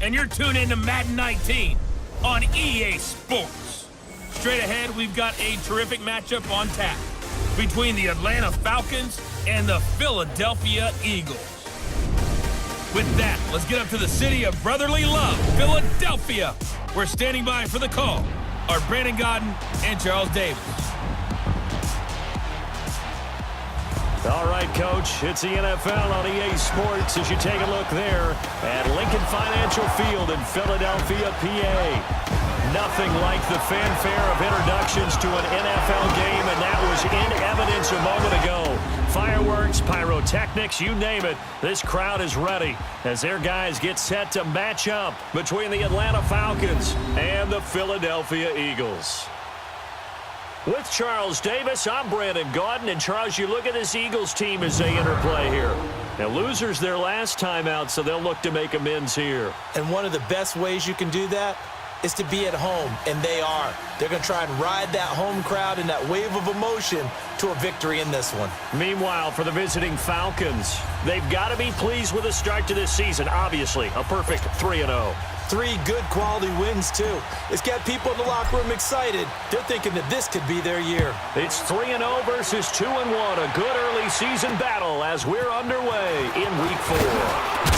and you're tuned into Madden 19 on EA Sports. Straight ahead, we've got a terrific matchup on tap between the Atlanta Falcons and the Philadelphia Eagles. With that, let's get up to the city of brotherly love, Philadelphia. We're standing by for the call are Brandon Godden and Charles Davis. All right, Coach, it's the NFL on EA Sports as you take a look there at Lincoln Financial Field in Philadelphia, PA. Nothing like the fanfare of introductions to an NFL game, and that was in evidence a moment ago. Fireworks, pyrotechnics, you name it, this crowd is ready as their guys get set to match up between the Atlanta Falcons and the Philadelphia Eagles. With Charles Davis, I'm Brandon Godden, and Charles, you look at this Eagles team as they interplay here. Now, losers their last time out, so they'll look to make amends here. And one of the best ways you can do that is to be at home, and they are. They're going to try and ride that home crowd and that wave of emotion to a victory in this one. Meanwhile, for the visiting Falcons, they've got to be pleased with the start to this season. Obviously, a perfect 3-0. 3 good quality wins, too. It's got people in the locker room excited. They're thinking that this could be their year. It's 3-0 versus 2-1. A good early season battle as we're underway in Week 4.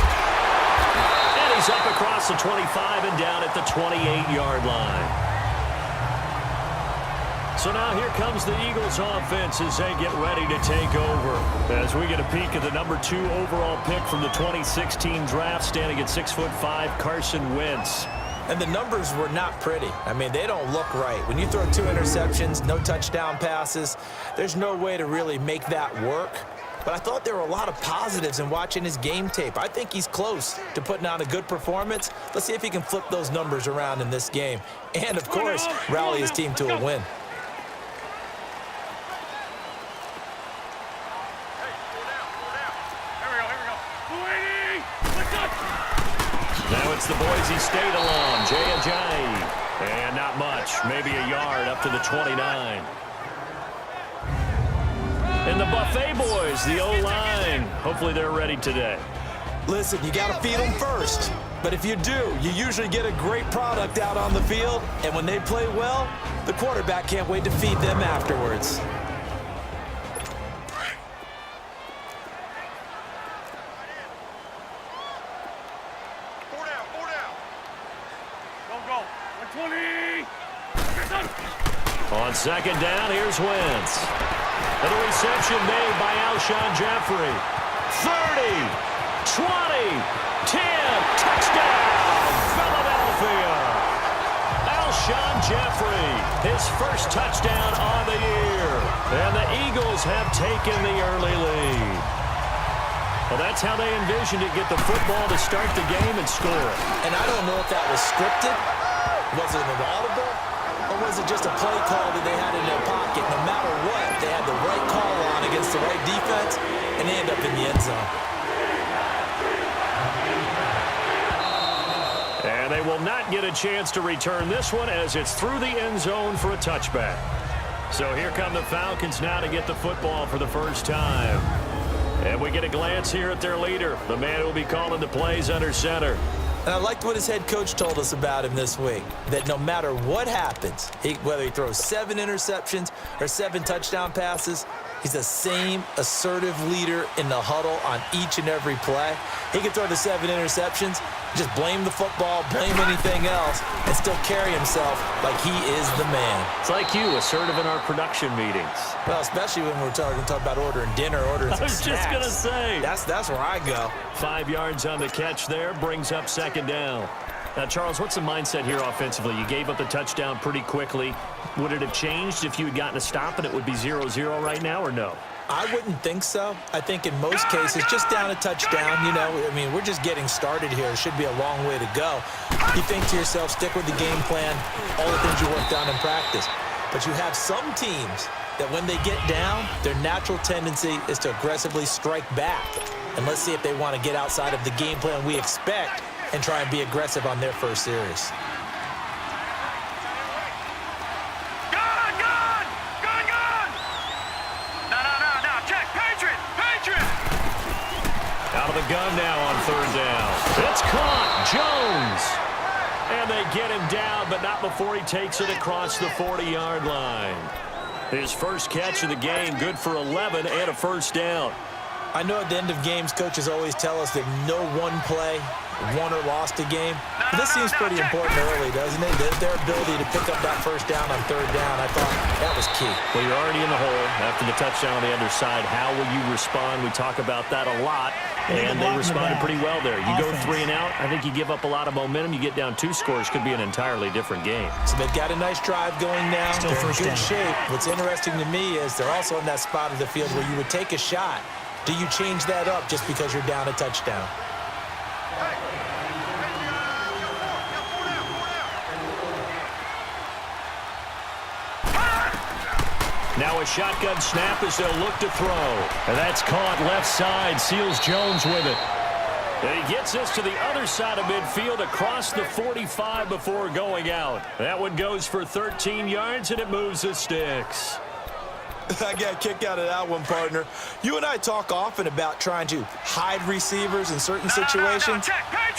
He's up across the 25 and down at the 28-yard line. So now here comes the Eagles offense as they get ready to take over. As we get a peek at the number 2 overall pick from the 2016 draft, standing at 6'5", Carson Wentz. And the numbers were not pretty. I mean, they don't look right. When you throw 2 interceptions, no touchdown passes, there's no way to really make that work. But I thought there were a lot of positives in watching his game tape. I think he's close to putting on a good performance. Let's see if he can flip those numbers around in this game. And, of course, rally his team to a win. Now it's the Boise State alum, Jay Ajayi. And not much, maybe a yard up to the 29. And the Buffet boys, the O-line, hopefully they're ready today. Listen, you got to feed them first. But if you do, you usually get a great product out on the field. And when they play well, the quarterback can't wait to feed them afterwards. On second down, here's Wentz. And a reception made by Alshon Jeffrey. 30, 20, 10, touchdown, Philadelphia. Alshon Jeffrey, his first touchdown on the year. And the Eagles have taken the early lead. Well, that's how they envisioned it, get the football to start the game and score. And I don't know if that was scripted. Was it an audible? Or was it just a play call that they had in their pocket? No matter what, they had the right call on against the right defense, and they end up in the end zone. And they will not get a chance to return this one as it's through the end zone for a touchback. So here come the Falcons now to get the football for the first time. And we get a glance here at their leader, the man who will be calling the plays under center. And I liked what his head coach told us about him this week, that no matter what happens, whether he throws 7 interceptions or 7 touchdown passes, he's the same assertive leader in the huddle on each and every play. He can throw the 7 interceptions, just blame the football, blame anything else, and still carry himself like he is the man. It's like you, assertive in our production meetings. Well, especially when we're talking about ordering dinner, ordering some snacks. I was just going to say. That's where I go. 5 yards on the catch there, brings up second down. Now, Charles, what's the mindset here offensively? You gave up the touchdown pretty quickly. Would it have changed if you had gotten a stop and it would be 0-0 right now, or no? I wouldn't think so. I think in most cases, just down a touchdown, I mean, we're just getting started here. It should be a long way to go. You think to yourself, stick with the game plan, all the things you worked on in practice. But you have some teams that when they get down, their natural tendency is to aggressively strike back. And let's see if they want to get outside of the game plan we expect and try and be aggressive on their first series. Out of the gun now on third down. It's caught. Jones. And they get him down, but not before he takes it across the 40-yard line. His first catch of the game, good for 11 and a first down. I know at the end of games, coaches always tell us that no one play won or lost a game. But this seems pretty important early, doesn't it? Their ability to pick up that first down on third down, I thought that was key. Well, you're already in the hole after the touchdown on the other side. How will you respond? We talk about that a lot, and they responded pretty well there. You go 3 and out, I think you give up a lot of momentum. You get down 2 scores, could be an entirely different game. So they've got a nice drive going now. They're in good shape. What's interesting to me is they're also in that spot of the field where you would take a shot. Do you change that up just because you're down a touchdown? Now a shotgun snap as they'll look to throw. And that's caught left side. Seals Jones with it. And he gets this to the other side of midfield across the 45 before going out. That one goes for 13 yards, and it moves the sticks. I got a kick out of that one, partner. You and I talk often about trying to hide receivers in certain situations,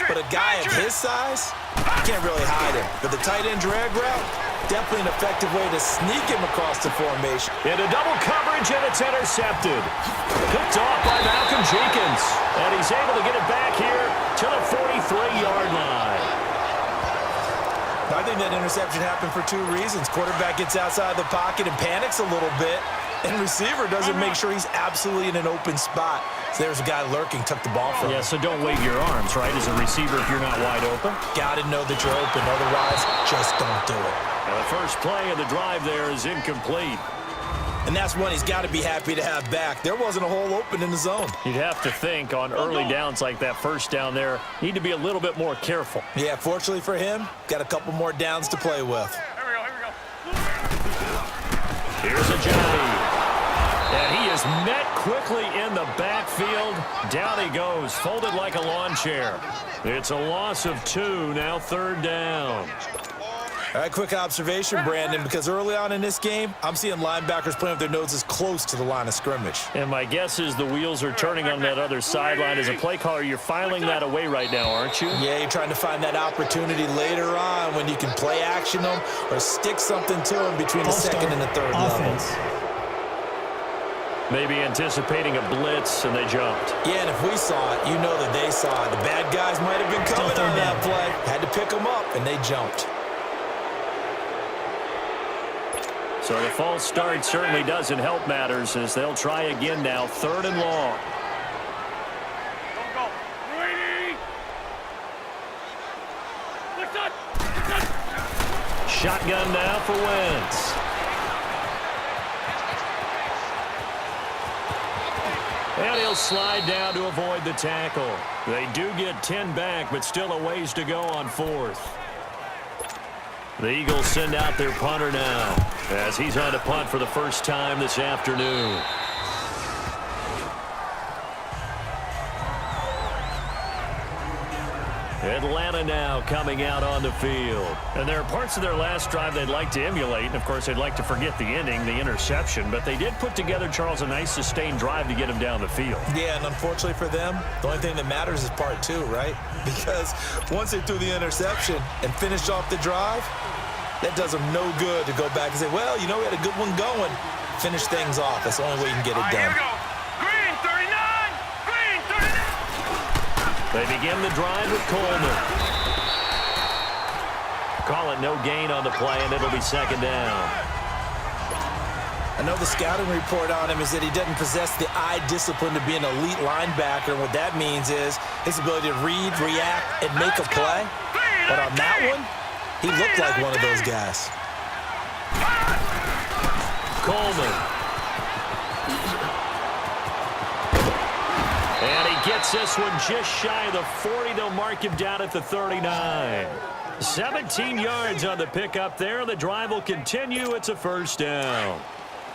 but a guy of his size, you can't really hide him. But the tight end drag route, definitely an effective way to sneak him across the formation. Into double coverage, and it's intercepted. Picked off by Malcolm Jenkins, and he's able to get it back here to the 43-yard line. I think that interception happened for 2 reasons. Quarterback gets outside the pocket and panics a little bit, and receiver doesn't make sure he's absolutely in an open spot. So there's a guy lurking, took the ball from him. Yeah, so don't wave your arms, right, as a receiver if you're not wide open. Got to know that you're open. Otherwise, just don't do it. Now the first play of the drive there is incomplete. And that's one he's got to be happy to have back. There wasn't a hole open in the zone. You'd have to think on early downs like that first down there, need to be a little bit more careful. Yeah, fortunately for him, got a couple more downs to play with. Here we go. Here's a Johnny. And he is met quickly in the backfield. Down he goes, folded like a lawn chair. It's a loss of 2, now third down. All right, quick observation, Brandon, because early on in this game, I'm seeing linebackers playing with their noses close to the line of scrimmage. And my guess is the wheels are turning on that other sideline. As a play caller, you're filing that away right now, aren't you? Yeah, you're trying to find that opportunity later on when you can play action them or stick something to them between the second and the third level. Maybe anticipating a blitz, and they jumped. Yeah, and if we saw it, you know that they saw it. The bad guys might have been coming on that play. Had to pick them up, and they jumped. So the false start certainly doesn't help matters as they'll try again now, 3rd and long. Go. Ready. Shotgun now for Wentz. And he'll slide down to avoid the tackle. They do get 10 back, but still a ways to go on 4th. The Eagles send out their punter now as he's on to punt for the first time this afternoon. Atlanta now coming out on the field. And there are parts of their last drive they'd like to emulate. And, of course, they'd like to forget the ending, the interception. But they did put together, Charles, a nice sustained drive to get him down the field. Yeah, and unfortunately for them, the only thing that matters is part 2, right? Because once they threw the interception and finished off the drive, that does them no good to go back and say, well, you know, we had a good one going. Finish things off. That's the only way you can get it done. Here we go. Green 39. Green 39. They begin the drive with Coleman. Call it no gain on the play, and it'll be 2nd down. I know the scouting report on him is that he doesn't possess the eye discipline to be an elite linebacker. And what that means is his ability to read, react, and make a play. But on that one, he looked like one of those guys. Coleman. And he gets this one just shy of the 40. They'll mark him down at the 39. 17 yards on the pickup there. The drive will continue. It's a first down.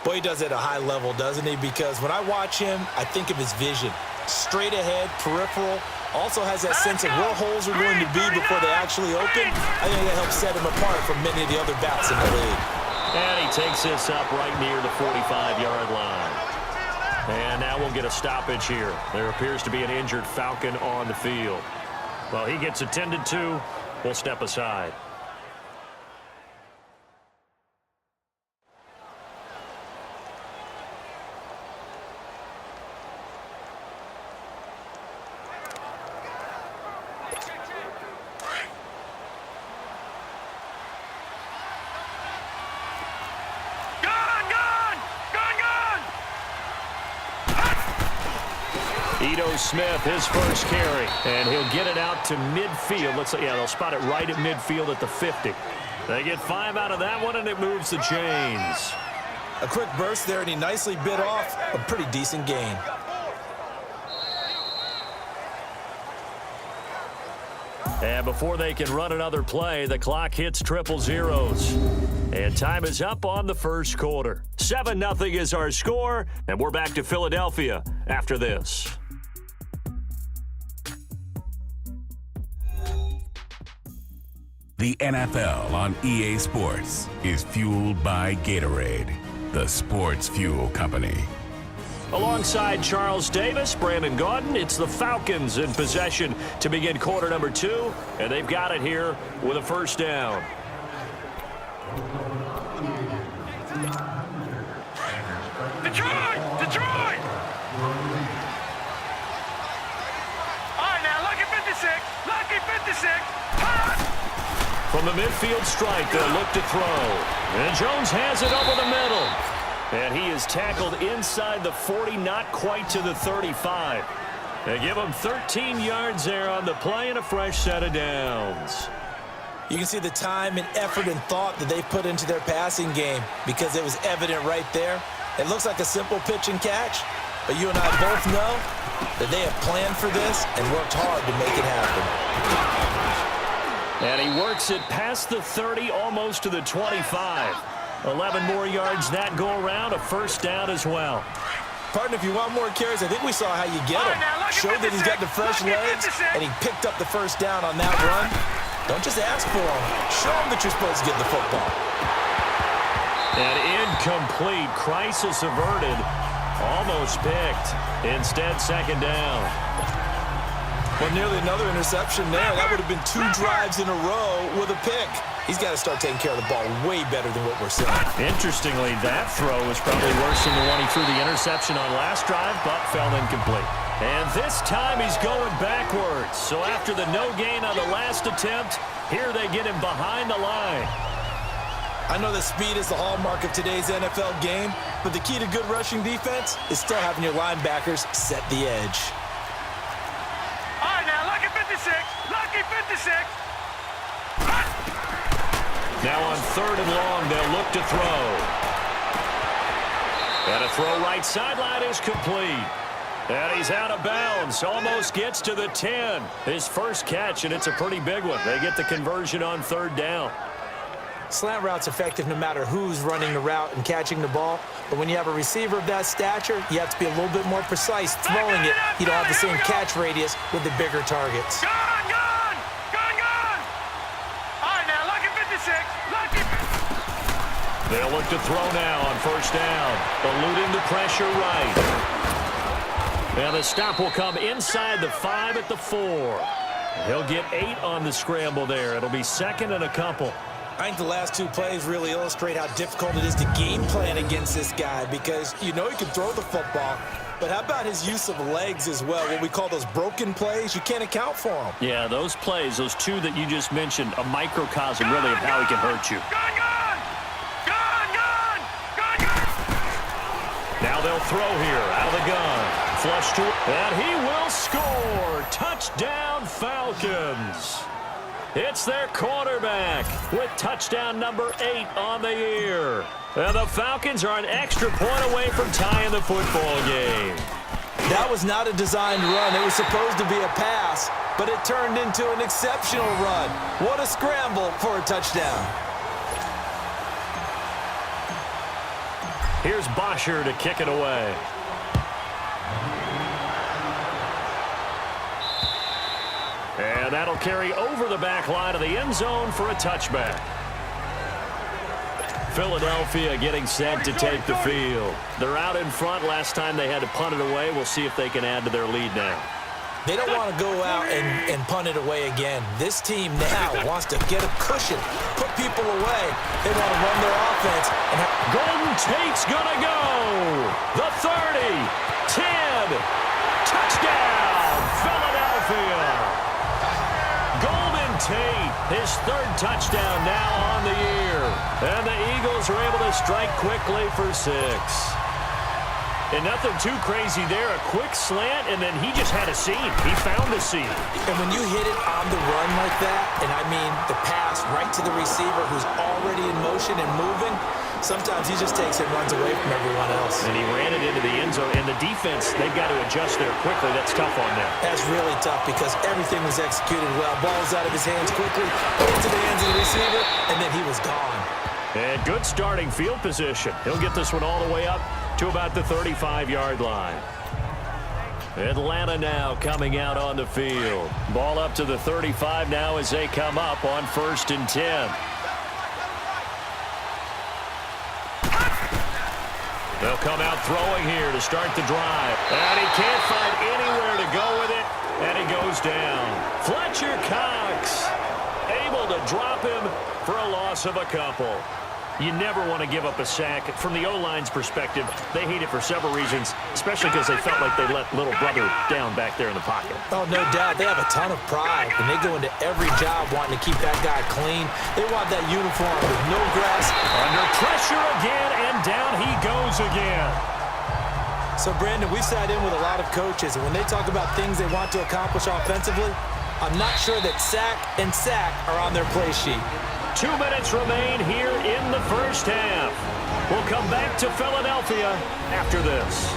Boy, he does it at a high level, doesn't he? Because when I watch him, I think of his vision. Straight ahead, peripheral. Also has that sense of where holes are going to be before they actually open. I think that helps set him apart from many of the other backs in the league. And he takes this up right near the 45-yard line. And now we'll get a stoppage here. There appears to be an injured Falcon on the field. Well, he gets attended to. We'll step aside. Smith, his first carry, and he'll get it out to midfield. They'll spot it right at midfield at the 50. They get 5 out of that one, and it moves the chains. A quick burst there, and he nicely bit off a pretty decent gain. And before they can run another play, the clock hits triple zeros. And time is up on the first quarter. 7-0 is our score, and we're back to Philadelphia after this. The NFL on EA Sports is fueled by Gatorade, the sports fuel company. Alongside Charles Davis, Brandon Gaudin, it's the Falcons in possession to begin quarter number 2, and they've got it here with a first down. Detroit! All right, now, lucky 56. From the midfield strike, they'll look to throw. And Jones has it over the middle. And he is tackled inside the 40, not quite to the 35. They give him 13 yards there on the play and a fresh set of downs. You can see the time and effort and thought that they put into their passing game because it was evident right there. It looks like a simple pitch and catch, but you and I both know that they have planned for this and worked hard to make it happen. And he works it past the 30, almost to the 25. 11 more yards that go around, a first down as well. Partner, if you want more carries, I think we saw how you get him. Showed that he's got the fresh legs, and he picked up the first down on that run. Don't just ask for him. Show him that you're supposed to get the football. And incomplete. Crisis averted. Almost picked. Instead, second down. Well, nearly another interception there. That would have been 2 drives in a row with a pick. He's got to start taking care of the ball way better than what we're seeing. Interestingly, that throw was probably worse than the one he threw the interception on last drive, but fell incomplete. And this time he's going backwards. So after the no gain on the last attempt, here they get him behind the line. I know that speed is the hallmark of today's NFL game, but the key to good rushing defense is still having your linebackers set the edge. All right, now, lucky 56. Now on 3rd and long, they'll look to throw. And a throw right sideline is complete. And he's out of bounds. Almost gets to the 10. His first catch, and it's a pretty big one. They get the conversion on 3rd down. Slant route's effective no matter who's running the route and catching the ball. But when you have a receiver of that stature, you have to be a little bit more precise throwing it. You don't have the same catch radius with the bigger targets. Gone! All right, now, lucky 56. They'll look to throw now on 1st down. Eluding the pressure right. And the stop will come inside the 5 at the 4. He'll get 8 on the scramble there. It'll be 2nd and a couple. I think the last 2 plays really illustrate how difficult it is to game plan against this guy because you know he can throw the football, but how about his use of legs as well? What we call those broken plays, you can't account for them. Yeah, those plays, those 2 that you just mentioned, a microcosm really of how he can hurt you. Gone! Now they'll throw here out of the gun. Flush to, and he will score. Touchdown, Falcons. It's their quarterback with touchdown number 8 on the year. And the Falcons are an extra point away from tying the football game. That was not a designed run. It was supposed to be a pass, but it turned into an exceptional run. What a scramble for a touchdown. Here's Bosher to kick it away. And that'll carry over the back line of the end zone for a touchback. Philadelphia getting set to take the field. They're out in front. Last time they had to punt it away. We'll see if they can add to their lead now. They don't want to go out and punt it away again. This team now wants to get a cushion, put people away. They want to run their offense. Golden Tate's gonna go. The 30, 10, touchdown, Philadelphia. Golden Tate, his third touchdown now on the year. And the Eagles are able to strike quickly for 6. And nothing too crazy there. A quick slant, and then he just had a seam. He found a seam. And when you hit it on the run like that, and I mean the pass right to the receiver who's already in motion and moving, sometimes he just takes it and runs away from everyone else. And he ran it into the end zone. And the defense, they've got to adjust there quickly. That's tough on them. That's really tough because everything was executed well. Ball's out of his hands quickly, into the hands of the receiver, and then he was gone. And good starting field position. He'll get this one all the way up to about the 35-yard line. Atlanta now coming out on the field. Ball up to the 35 now as they come up on 1st and 10. They'll come out throwing here to start the drive. And he can't find anywhere to go with it, and he goes down. Fletcher Cox able to drop him for a loss of a couple. You never want to give up a sack. From the O-line's perspective, they hate it for several reasons, especially because they felt like they let little brother down back there in the pocket. Oh, no doubt. They have a ton of pride, and they go into every job wanting to keep that guy clean. They want that uniform with no grass. Under pressure again, and down he goes again. So, Brandon, we sat in with a lot of coaches, and when they talk about things they want to accomplish offensively, I'm not sure that sack and sack are on their play sheet. 2 minutes remain here in the first half. We'll come back to Philadelphia after this.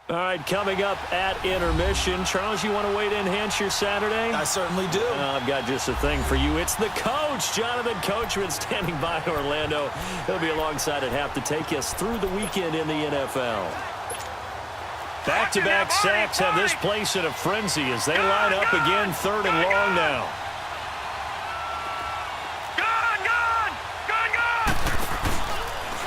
All right, coming up at intermission. Charles, you want to wait to enhance your Saturday? I certainly do. I've got just a thing for you. It's the coach, Jonathan Coachman, standing by Orlando. He'll be alongside at half to take us through the weekend in the NFL. Back-to-back sacks have this place in a frenzy as they line up again, 3rd and long now.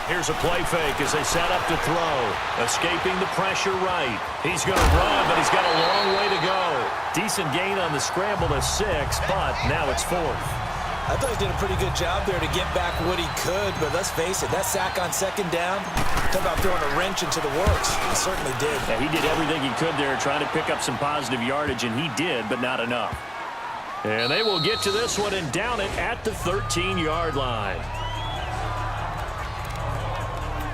Here's a play fake as they set up to throw. Escaping the pressure right. He's going to run, but he's got a long way to go. Decent gain on the scramble to 6, but now it's 4th. I thought he did a pretty good job there to get back what he could, but let's face it, that sack on 2nd down, talk about throwing a wrench into the works. He certainly did. Yeah, he did everything he could there trying to pick up some positive yardage, and he did, but not enough. And they will get to this one and down it at the 13-yard line.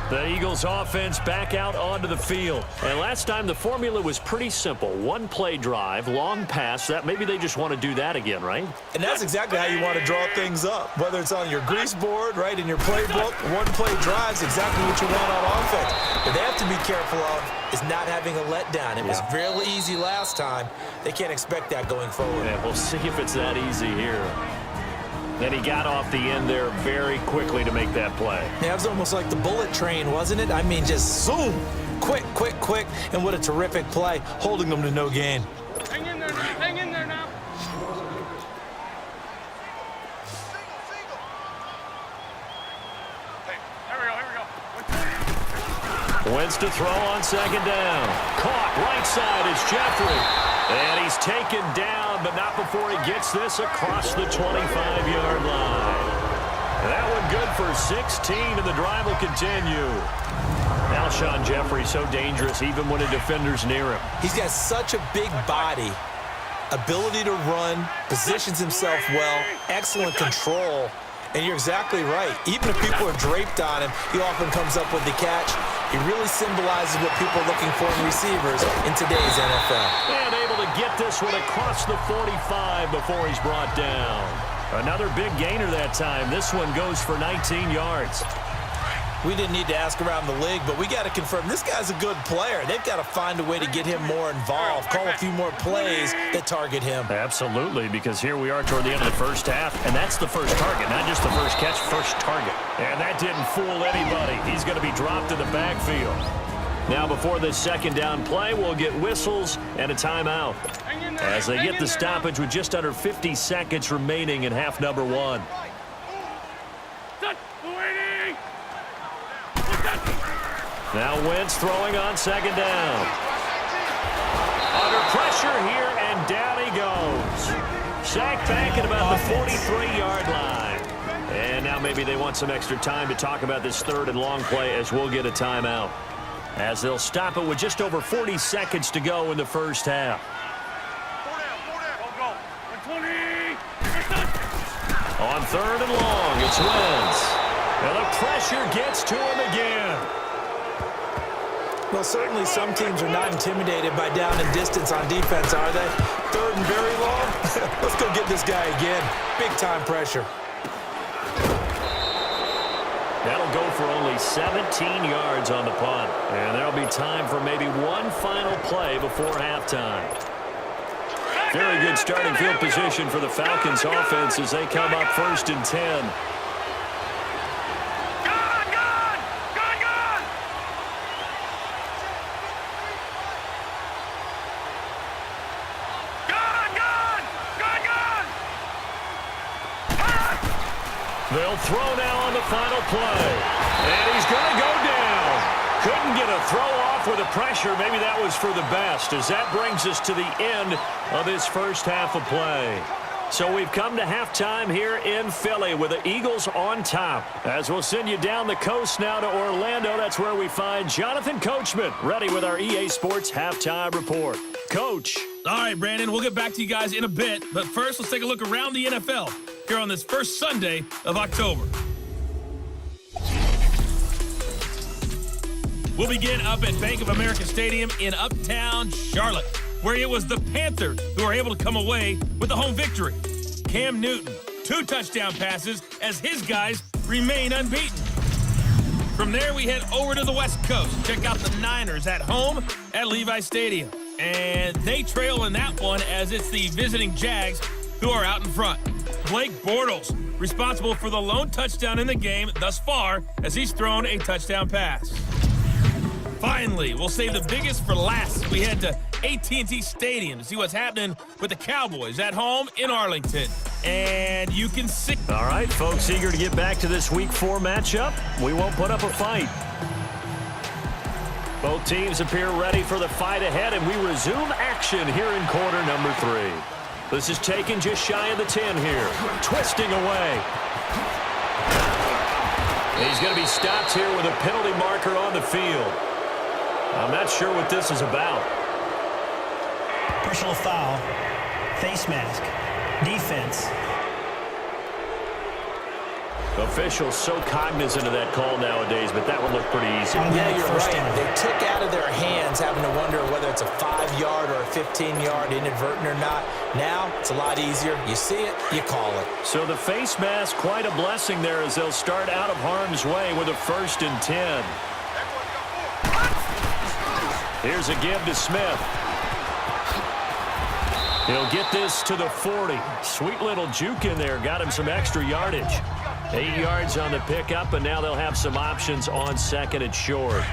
The Eagles offense back out onto the field. And last time the formula was pretty simple. 1-play drive, long pass. That maybe they just want to do that again, right? And that's exactly how you want to draw things up. Whether it's on your grease board, right, in your playbook, 1-play drives exactly what you want on offense. What they have to be careful of is not having a letdown. It was real easy last time. They can't expect that going forward. Yeah, we'll see if it's that easy here. Then he got off the end there very quickly to make that play. Yeah, it was almost like the bullet train, wasn't it? I mean, just zoom, quick, and what a terrific play, holding them to no gain. Hang in there now. Hang in there now. Wentz to throw on 2nd down. Caught right side is Jeffrey. And he's taken down, but not before he gets this across the 25-yard line. And that one good for 16, and the drive will continue. Alshon Jeffrey so dangerous even when a defender's near him. He's got such a big body, ability to run, positions himself well, excellent control. And you're exactly right. Even if people are draped on him, he often comes up with the catch. He really symbolizes what people are looking for in receivers in today's NFL. And able to get this one across the 45 before he's brought down. Another big gainer that time. This one goes for 19 yards. We didn't need to ask around the league, but we got to confirm this guy's a good player. They've got to find a way to get him more involved, call a few more plays that target him. Absolutely, because here we are toward the end of the first half, and that's the first target, not just the first catch, first target. And that didn't fool anybody. He's going to be dropped in the backfield. Now, before this 2nd down play, we'll get whistles and a timeout as they get the stoppage with just under 50 seconds remaining in half number 1. Now Wentz throwing on second down. Under pressure here, and down he goes. Sacked back at about the 43-yard line. And now maybe they want some extra time to talk about this third and long play as we'll get a timeout. As they'll stop it with just over 40 seconds to go in the first half. On third and long, it's Wentz. And the pressure gets to him again. Well, certainly some teams are not intimidated by down and distance on defense, are they? Third and very long? Let's go get this guy again. Big-time pressure. That'll go for only 17 yards on the punt. And there'll be time for maybe one final play before halftime. Very good starting field position for the Falcons offense as they come up 1st and 10. They'll throw now on the final play. And he's going to go down. Couldn't get a throw off with the pressure. Maybe that was for the best, as that brings us to the end of this first half of play. So we've come to halftime here in Philly with the Eagles on top. As we'll send you down the coast now to Orlando, that's where we find Jonathan Coachman, ready with our EA Sports Halftime Report. Coach. All right, Brandon, we'll get back to you guys in a bit. But first, let's take a look around the NFL here on this first Sunday of October. We'll begin up at Bank of America Stadium in Uptown Charlotte, where it was the Panthers who were able to come away with the home victory. Cam Newton, 2 touchdown passes as his guys remain unbeaten. From there, we head over to the West Coast. Check out the Niners at home at Levi Stadium. And they trail in that one as it's the visiting Jags who are out in front. Blake Bortles, responsible for the lone touchdown in the game thus far as he's thrown a touchdown pass. Finally, we'll save the biggest for last. We head to AT&T Stadium to see what's happening with the Cowboys at home in Arlington. And you can see... All right, folks, eager to get back to this Week 4 matchup. We won't put up a fight. Both teams appear ready for the fight ahead, and we resume action here in quarter number 3. This is taken just shy of the 10 here. Twisting away. He's going to be stopped here with a penalty marker on the field. I'm not sure what this is about. Personal foul, face mask, defense. Officials so cognizant of that call nowadays, but that one looked pretty easy. Yeah, you're right. They took out of their hands having to wonder whether it's a 5-yard or a 15-yard inadvertent or not. Now, it's a lot easier. You see it, you call it. So the face mask, quite a blessing there as they'll start out of harm's way with a 1st and 10. Here's a give to Smith. He'll get this to the 40. Sweet little juke in there. Got him some extra yardage. 8 yards on the pickup, and now they'll have some options on 2nd and short.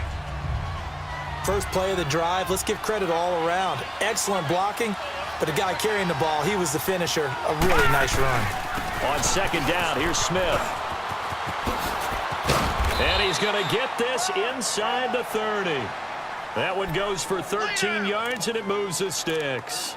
First play of the drive, let's give credit all around. Excellent blocking, but the guy carrying the ball, he was the finisher. A really nice run. On 2nd down, here's Smith. And he's going to get this inside the 30. That one goes for 13 yards, and it moves the sticks.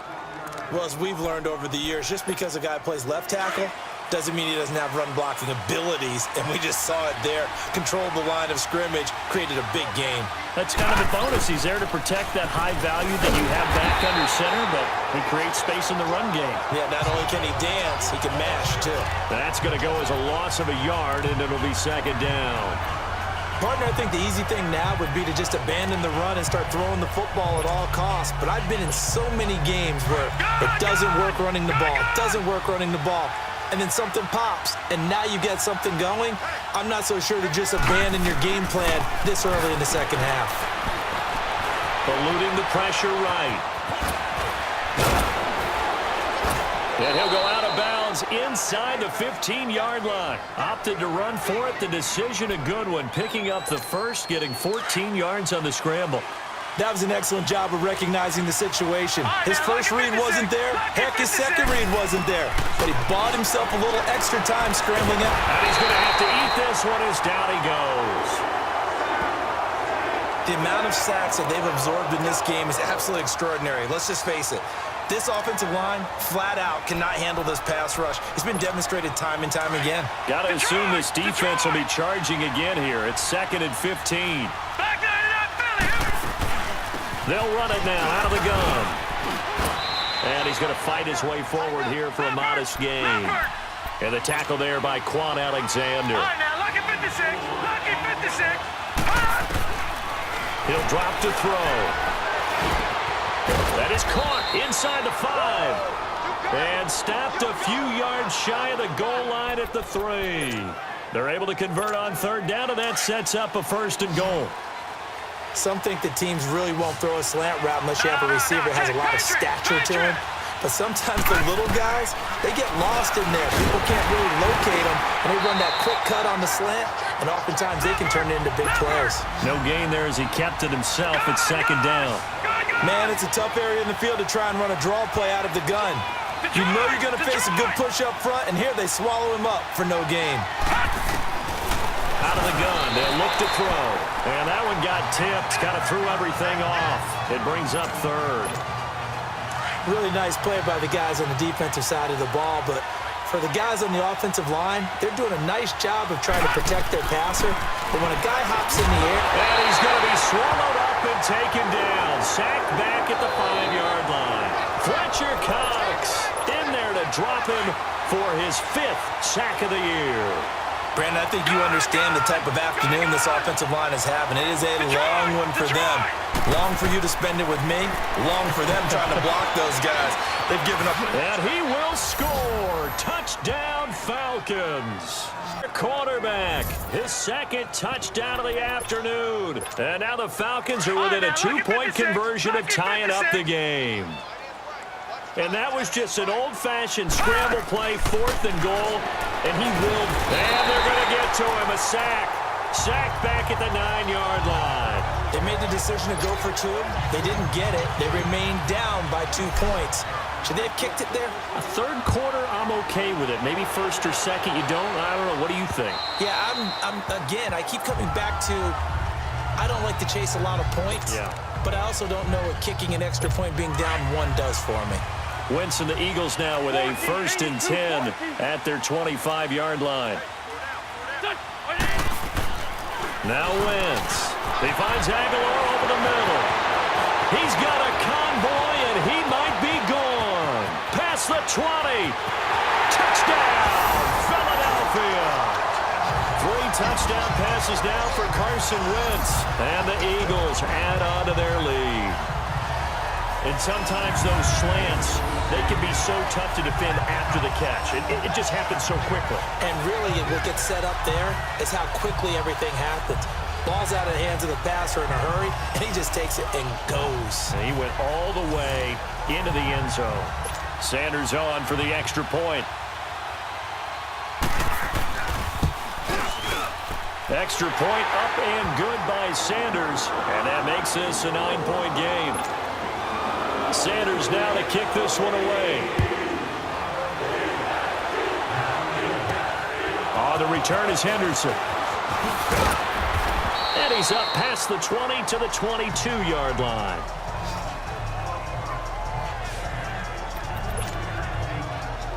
Well, as we've learned over the years, just because a guy plays left tackle doesn't mean he doesn't have run-blocking abilities, and we just saw it there. Controlled the line of scrimmage, created a big game. That's kind of a bonus. He's there to protect that high value that you have back under center, but he creates space in the run game. Yeah, not only can he dance, he can mash, too. That's going to go as a loss of a yard, and it'll be 2nd down. Partner, I think the easy thing now would be to just abandon the run and start throwing the football at all costs. But I've been in so many games where it doesn't work running the ball. It doesn't work running the ball. And then something pops, and now you get something going. I'm not so sure to just abandon your game plan this early in the second half. Eluding the pressure right. And he'll go out of bounds inside the 15-yard line. Opted to run for it. The decision a good one. Picking up the first, getting 14 yards on the scramble. That was an excellent job of recognizing the situation. His first read wasn't there. Heck, his second read wasn't there. But he bought himself a little extra time scrambling out. And he's going to have to eat this one as down he goes. The amount of sacks that they've absorbed in this game is absolutely extraordinary. Let's just face it. This offensive line, flat out, cannot handle this pass rush. It's been demonstrated time and time again. Got to assume this defense will be charging again here. It's 2nd and 15. They'll run it now out of the gun. And he's going to fight his way forward here for a modest gain. And the tackle there by Quan Alexander. All right, now, lucky 56. Lucky 56. He'll drop to throw. That is caught inside the 5. And stopped a few yards shy of the goal line at the 3. They're able to convert on 3rd down, and that sets up a 1st and goal. Some think that teams really won't throw a slant route unless you have a receiver that has a lot of stature to him. But sometimes the little guys, they get lost in there. People can't really locate them, and they run that quick cut on the slant, and oftentimes they can turn it into big plays. No gain there as he kept it himself at 2nd down. Man, it's a tough area in the field to try and run a draw play out of the gun. You know you're going to face a good push up front, and here they swallow him up for no gain. Out of the gun, they'll look to throw. And that one got tipped, kind of threw everything off. It brings up 3rd. Really nice play by the guys on the defensive side of the ball, but for the guys on the offensive line, they're doing a nice job of trying to protect their passer. But when a guy hops in the air... And he's going to be swallowed up and taken down. Sacked back at the 5-yard line. Fletcher Cox in there to drop him for his 5th sack of the year. Brandon, I think you understand the type of afternoon this offensive line is having. It is a long one for them. Long for you to spend it with me. Long for them trying to block those guys. They've given up. And he will score. Touchdown, Falcons. Quarterback, his 2nd touchdown of the afternoon. And now the Falcons are within a 2-point conversion of tying up the game. And that was just an old-fashioned scramble play, 4th and goal. And he will. And they're going to get to him. A sack. Sack back at the 9-yard line. They made the decision to go for 2. They didn't get it. They remained down by 2 points. Should they have kicked it there? A 3rd quarter, I'm okay with it. Maybe 1st or 2nd, you don't. I don't know. What do you think? Yeah, again, I keep coming back to I don't like to chase a lot of points. Yeah. But I also don't know what kicking an extra point being down 1 does for me. Wentz and the Eagles now with a 1st and 10 at their 25-yard line. Now Wentz. He finds Aguilar over the middle. He's got a convoy, and he might be gone. Past the 20. Touchdown, Philadelphia. 3 touchdown passes now for Carson Wentz. And the Eagles add on to their lead. And sometimes those slants, they can be so tough to defend after the catch. It just happens so quickly. And really, what gets set up there is how quickly everything happens. Ball's out of the hands of the passer in a hurry, and he just takes it and goes. And he went all the way into the end zone. Sanders on for the extra point. Extra point up and good by Sanders. And that makes this a 9-point game. Sanders now to kick this one away. The return is Henderson. And he's up past the 20 to the 22-yard line.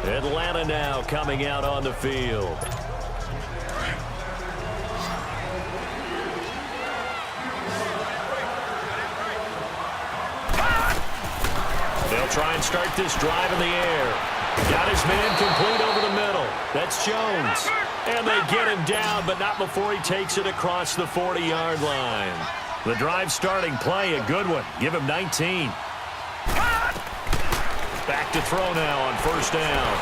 Atlanta now coming out on the field. They'll try and start this drive in the air. Got his man complete over the middle. That's Jones. And they get him down, but not before he takes it across the 40-yard line. The drive starting play, a good one. Give him 19. Back to throw now on 1st down.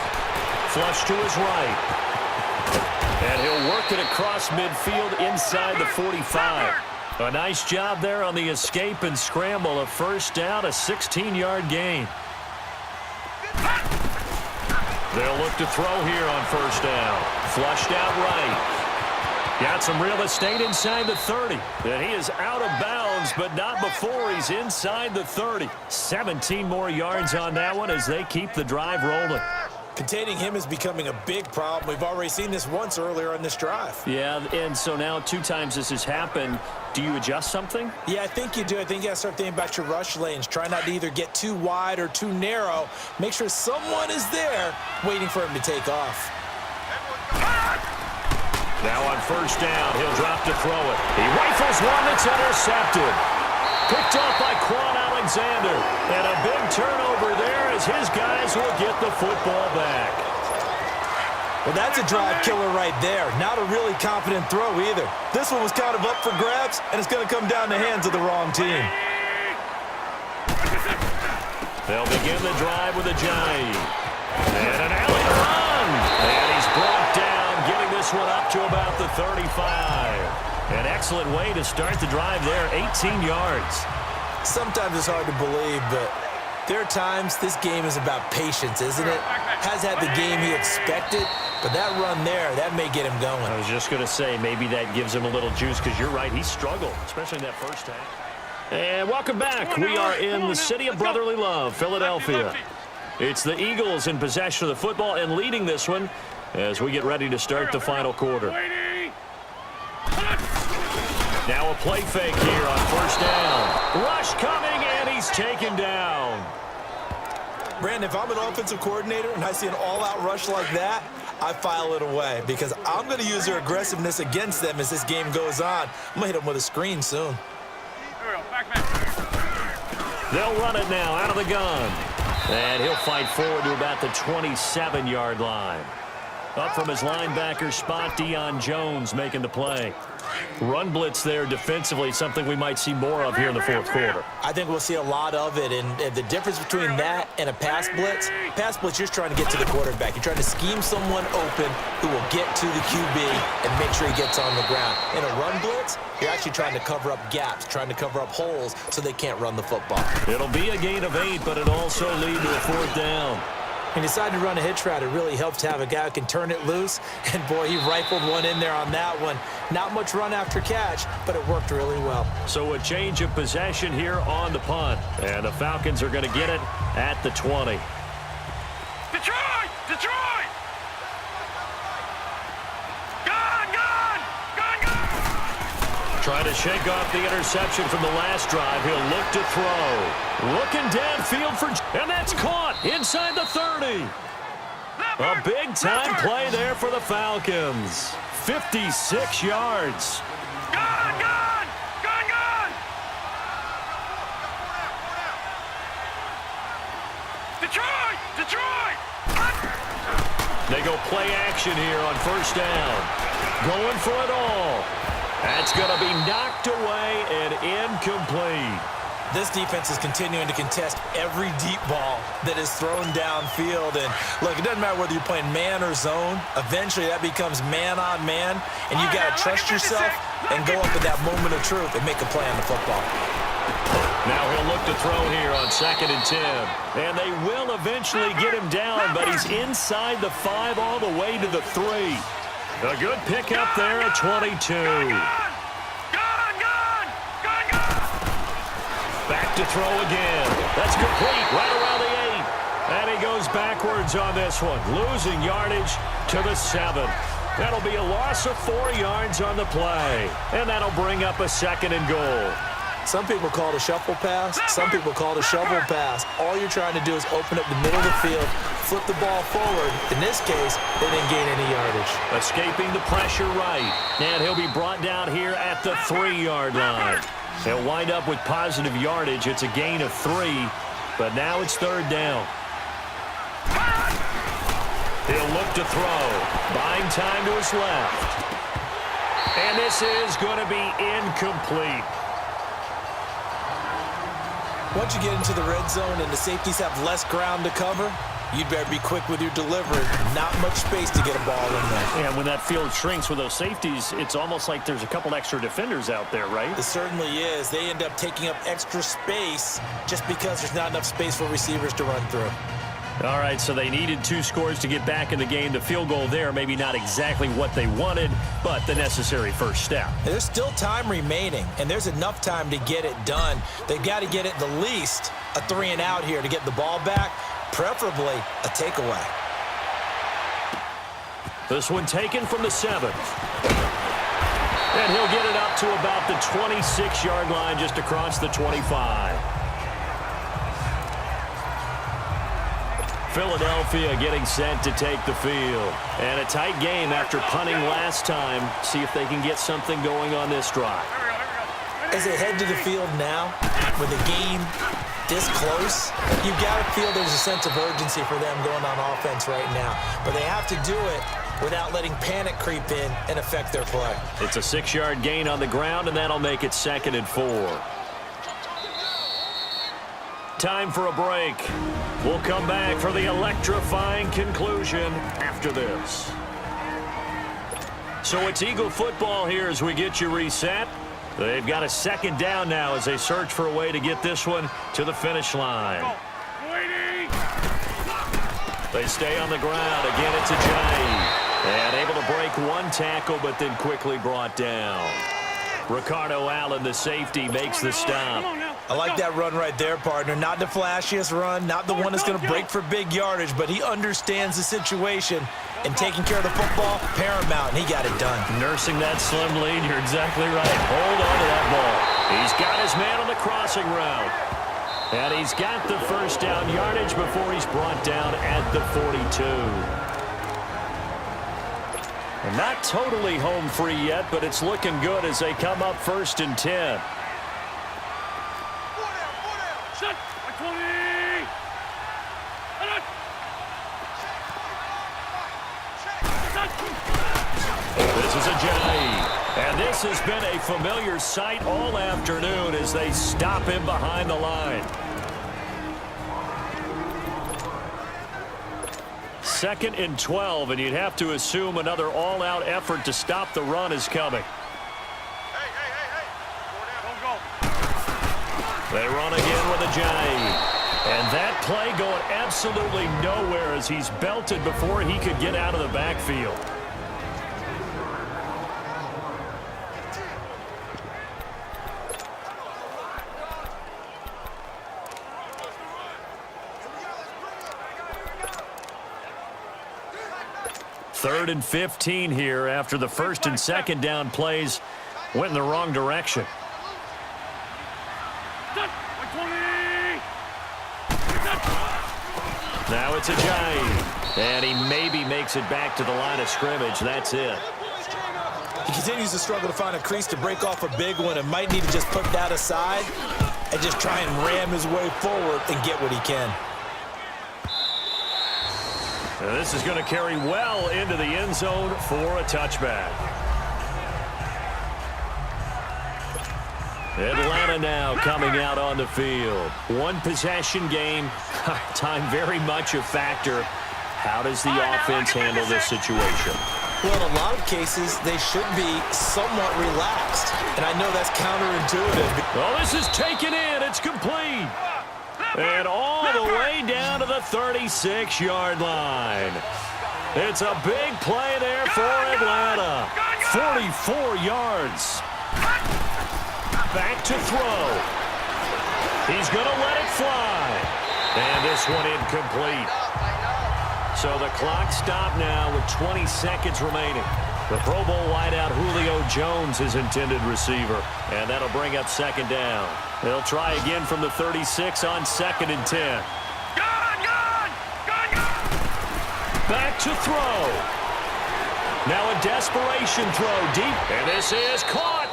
Flush to his right. And he'll work it across midfield inside the 45. A nice job there on the escape and scramble. A 1st down, a 16-yard gain. They'll look to throw here on 1st down. Flushed out right. Got some real estate inside the 30. And he is out of bounds, but not before he's inside the 30. 17 more yards on that one as they keep the drive rolling. Containing him is becoming a big problem. We've already seen this once earlier on this drive. Yeah, and so now 2 times this has happened. Do you adjust something? Yeah, I think you do. I think you got to start thinking about your rush lanes. Try not to either get too wide or too narrow. Make sure someone is there waiting for him to take off. Now on first down, he'll drop to throw it. He rifles one that's intercepted. Picked off by Quan Alexander. And a big turnover there as his guys will get the football back. Well, that's a drive killer right there. Not a really confident throw either. This one was kind of up for grabs, and it's going to come down the hands of the wrong team. They'll begin the drive with a jive. And an alley run. And he's brought down, getting this one up to about the 35. An excellent way to start the drive there, 18 yards. Sometimes it's hard to believe, but there are times this game is about patience, isn't it? Has had the game he expected, but that run there, that may get him going. I was just going to say, maybe that gives him a little juice, because you're right, he struggled, especially in that first half. And welcome back. We are in the city of brotherly love, Philadelphia. It's the Eagles in possession of the football and leading this one as we get ready to start the final quarter. Now a play fake here on first down. Rush coming, and he's taken down. Brandon, if I'm an offensive coordinator and I see an all-out rush like that, I file it away because I'm going to use their aggressiveness against them as this game goes on. I'm going to hit them with a screen soon. They'll run it now out of the gun. And he'll fight forward to about the 27-yard line. Up from his linebacker spot, Deion Jones making the play. Run blitz there defensively, something we might see more of here in the fourth quarter. I think we'll see a lot of it, and the difference between that and a pass blitz, you're just trying to get to the quarterback. You're trying to scheme someone open who will get to the QB and make sure he gets on the ground. In a run blitz, you're actually trying to cover up gaps, trying to cover up holes so they can't run the football. It'll be a gain of 8, but it'll also lead to a fourth down. He decided to run a hitch route. It really helps to have a guy who can turn it loose. And, boy, he rifled one in there on that one. Not much run after catch, but it worked really well. So a change of possession here on the punt. And the Falcons are going to get it at the 20. Detroit! Detroit! Gone! Gone! Gone! Gone! Trying to shake off the interception from the last drive. He'll look to throw. Looking downfield and that's caught inside the 30. A big-time play there for the Falcons. 56 yards. Gone! Gone! Gone! Gone! Detroit! Detroit! They go play action here on first down. Going for it all. That's going to be knocked away and incomplete. This defense is continuing to contest every deep ball that is thrown downfield. And, look, it doesn't matter whether you're playing man or zone. Eventually, that becomes man-on-man, and you got to trust yourself and go up at that moment of truth and make a play on the football. Now he'll look to throw here on 2nd and 10. And they will eventually get him down, but he's inside the 5 all the way to the 3. A good pickup there at 22. Back to throw again. That's complete right around the 8. And he goes backwards on this one, losing yardage to the 7. That'll be a loss of 4 yards on the play. And that'll bring up a 2nd and goal. Some people call it a shuffle pass. Some people call it a shovel pass. All you're trying to do is open up the middle of the field, flip the ball forward. In this case, they didn't gain any yardage. Escaping the pressure right. And he'll be brought down here at the 3-yard line. He'll wind up with positive yardage. It's a gain of 3, but now it's 3rd down. He'll look to throw. Buying time to his left. And this is going to be incomplete. Once you get into the red zone and the safeties have less ground to cover, you'd better be quick with your delivery. Not much space to get a ball in there. And when that field shrinks with those safeties, it's almost like there's a couple extra defenders out there, right? It certainly is. They end up taking up extra space just because there's not enough space for receivers to run through. All right, so they needed 2 scores to get back in the game. The field goal there, maybe not exactly what they wanted, but the necessary first step. There's still time remaining, and there's enough time to get it done. They've got to get it the least a 3-and-out here to get the ball back, preferably a takeaway. This one taken from the 7th. And he'll get it up to about the 26-yard line, just across the 25. Philadelphia getting set to take the field. And a tight game after punting last time. See if they can get something going on this drive. As they head to the field now, with the game this close, you've got to feel there's a sense of urgency for them going on offense right now. But they have to do it without letting panic creep in and affect their play. It's a 6-yard gain on the ground, and that'll make it 2nd and 4. Time for a break. We'll come back for the electrifying conclusion after this. So it's Eagle football here as we get you reset. They've got a 2nd down now as they search for a way to get this one to the finish line. They stay on the ground. Again, it's Ajayi. And able to break one tackle, but then quickly brought down. Ricardo Allen, the safety, makes the stop. I like that run right there, partner. Not the flashiest run, not the one that's going to break for big yardage, but he understands the situation, and taking care of the football, paramount, and he got it done. Nursing that slim lead, you're exactly right. Hold on to that ball. He's got his man on the crossing route. And he's got the 1st down yardage before he's brought down at the 42. And not totally home free yet, but it's looking good as they come up 1st and 10. This is Ajayi. And this has been a familiar sight all afternoon as they stop him behind the line. 2nd and 12, and you'd have to assume another all-out effort to stop the run is coming. They run again with Ajayi. And that play going absolutely nowhere as he's belted before he could get out of the backfield. Third and 15 here after the 1st and 2nd down plays went in the wrong direction. Now it's Ajayi. And he maybe makes it back to the line of scrimmage. That's it. He continues to struggle to find a crease to break off a big one and might need to just put that aside and just try and ram his way forward and get what he can. And this is going to carry well into the end zone for a touchback. Atlanta now coming out on the field. One possession game. Time very much a factor. How does the offense handle this situation? Well, in a lot of cases, they should be somewhat relaxed. And I know that's counterintuitive. Well, this is taken in. It's complete. And all the way down to the 36-yard line. It's a big play there for Atlanta. 44 yards. Back to throw. He's going to let it fly. And this one incomplete. So the clock stopped now with 20 seconds remaining. The Pro Bowl wideout Julio Jones is intended receiver. And that'll bring up 2nd down. They'll try again from the 36 on 2nd and 10. Back to throw. Now a desperation throw deep. And this is caught.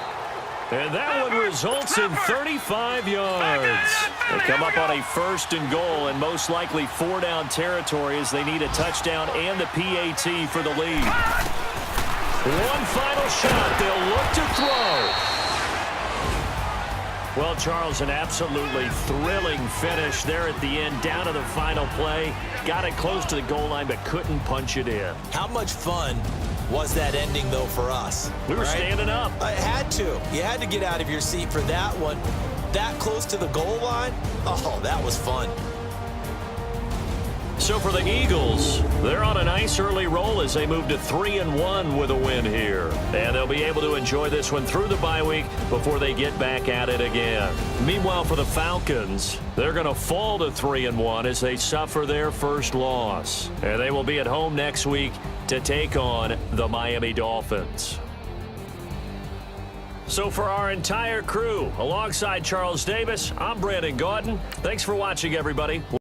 And that one results in 35 yards. They come up on a 1st and goal and most likely 4-down territory as they need a touchdown and the PAT for the lead. One final shot. They'll look to throw. Well, Charles, an absolutely thrilling finish there at the end, down to the final play. Got it close to the goal line, but couldn't punch it in. How much fun was that ending, though, for us? We were standing up. I had to. You had to get out of your seat for that one. That close to the goal line? Oh, that was fun. So for the Eagles, they're on a nice early roll as they move to 3-1 with a win here. And they'll be able to enjoy this one through the bye week before they get back at it again. Meanwhile, for the Falcons, they're going to fall to 3-1 as they suffer their first loss. And they will be at home next week to take on the Miami Dolphins. So for our entire crew, alongside Charles Davis, I'm Brandon Gaudin. Thanks for watching, everybody.